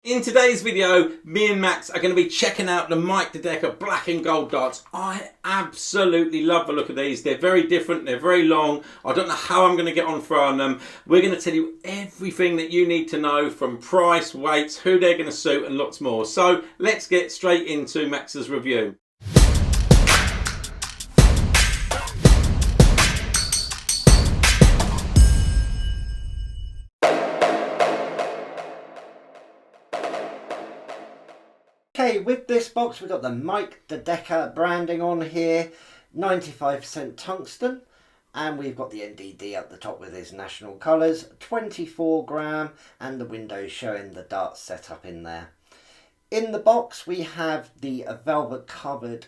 In today's video, me and Max are going to be checking out the Mike De Decker black and gold darts. I absolutely love the look of these. They're very different, they're very long. I don't know how I'm going to get on throwing them. We're going to tell you everything that you need to know, from price, weights, who they're going to suit and lots more. So let's get straight into Max's review. Okay, with this box we've got the Mike De Decker branding on here, 95% tungsten, and we've got the NDD at the top with his national colours, 24 gram, and the windows showing the dart setup in there. In the box we have the velvet covered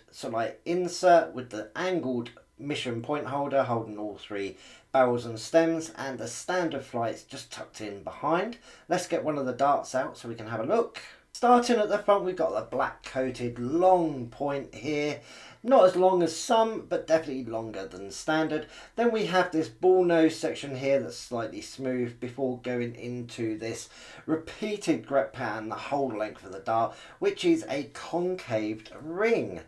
insert with the angled mission point holder holding all three barrels and stems, and the standard flights just tucked in behind. Let's get one of the darts out so we can have a look. Starting at the front, we've got the black coated long point here. Not as long as some, but definitely longer than standard. Then we have this ball nose section here that's slightly smooth before going into this repeated grip pattern the whole length of the dart, which is a concaved ring.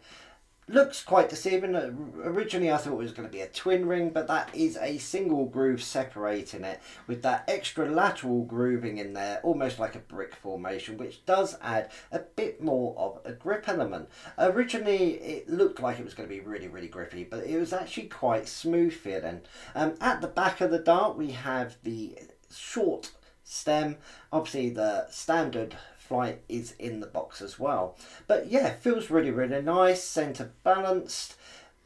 Looks quite deceiving. Originally I thought it was going to be a twin ring, but that is a single groove separating it with that extra lateral grooving in there, almost like a brick formation, which does add a bit more of a grip element. Originally it looked like it was going to be really grippy, but it was actually quite smooth feeling. At the back of the dart we have the short stem. Obviously the standard flight is in the box as well, but yeah, feels really nice, center balanced,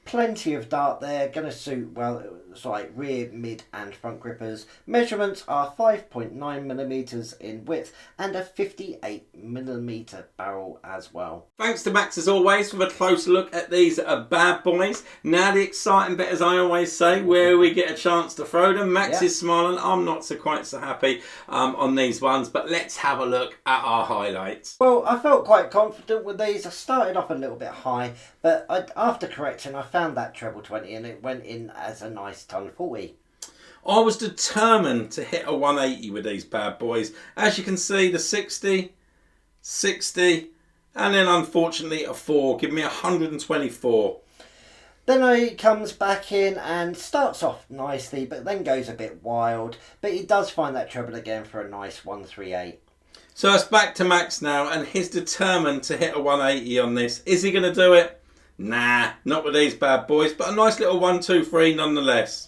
plenty of dart there, gonna suit well. It's like rear, mid and front grippers. Measurements are 5.9 millimeters in width and a 58 millimeter barrel as well. Thanks to Max as always for a closer look at these bad boys. Now the exciting bit, as I always say, where we get a chance to throw them. Max is smiling, I'm not quite so happy on these ones, but let's have a look at our highlights. Well, I felt quite confident with these. I started off a little bit high, but after correcting I found that treble 20 and it went in as a nice ton 40. I was determined to hit a 180 with these bad boys. As you can see, the 60, 60, and then unfortunately a 4, give me 124. Then he comes back in and starts off nicely, but then goes a bit wild, but he does find that treble again for a nice 138. So it's back to Max now, and he's determined to hit a 180 on this. Is he going to do it? Nah, not with these bad boys, but a nice little 123 nonetheless.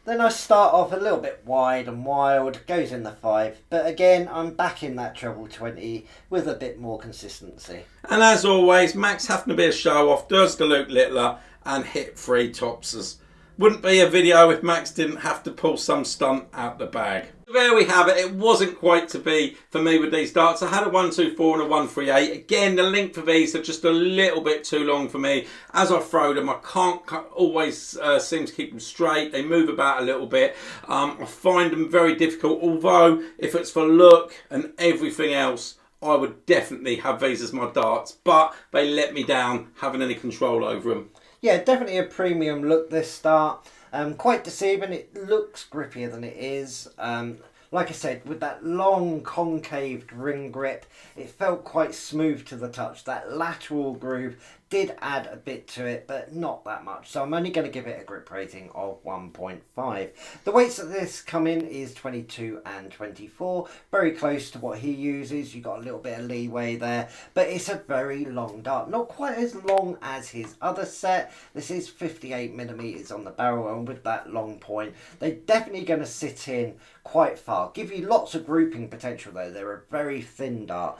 Then I start off a little bit wide and wild, goes in the 5, but again I'm back in that treble 20 with a bit more consistency. And as always, Max having to be a show off, does the Luke Littler and hit 3 topsers. Wouldn't be a video if Max didn't have to pull some stunt out the bag. There we have it. It wasn't quite to be for me with these darts. I had a 124 and a 138. Again, the length of these are just a little bit too long for me. As I throw them, I can't always seem to keep them straight. They move about a little bit. I find them very difficult, although if it's for look and everything else, I would definitely have these as my darts, but they let me down having any control over them. Yeah, definitely a premium look, this dart. Quite deceiving. It looks grippier than it is. Like I said, with that long concaved ring grip, it felt quite smooth to the touch. That lateral groove did add a bit to it, but not that much. So I'm only going to give it a grip rating of 1.5. The weights that this come in is 22 and 24. Very close to what he uses. You've got a little bit of leeway there, but it's a very long dart. Not quite as long as his other set. This is 58 millimeters on the barrel, and with that long point, they're definitely going to sit in quite far. Give you lots of grouping potential though. They're a very thin dart.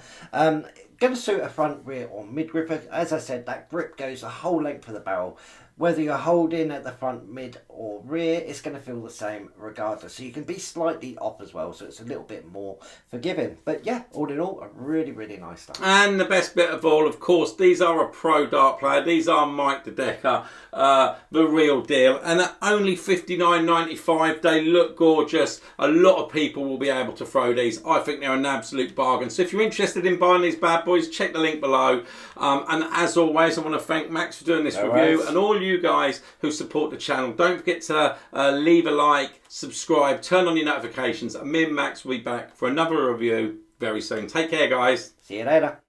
Going to suit a front, rear or mid gripper. As I said, that grip goes the whole length of the barrel. Whether you're holding at the front, mid or rear, it's going to feel the same regardless. So you can be slightly off as well, so it's a little bit more forgiving. But yeah, all in all, a really nice dart. And the best bit of all, of course, these are a pro dart player. These are Mike De Decker, the real deal. And at only $59.95, they look gorgeous. A lot of people will be able to throw these. I think they're an absolute bargain. So if you're interested in buying these bad boys, check the link below. And as always, I want to thank Max for doing this review, and all you guys who support the channel. Don't forget to leave a like, subscribe, turn on your notifications, and me and Max will be back for another review very soon. Take care, guys. See you later.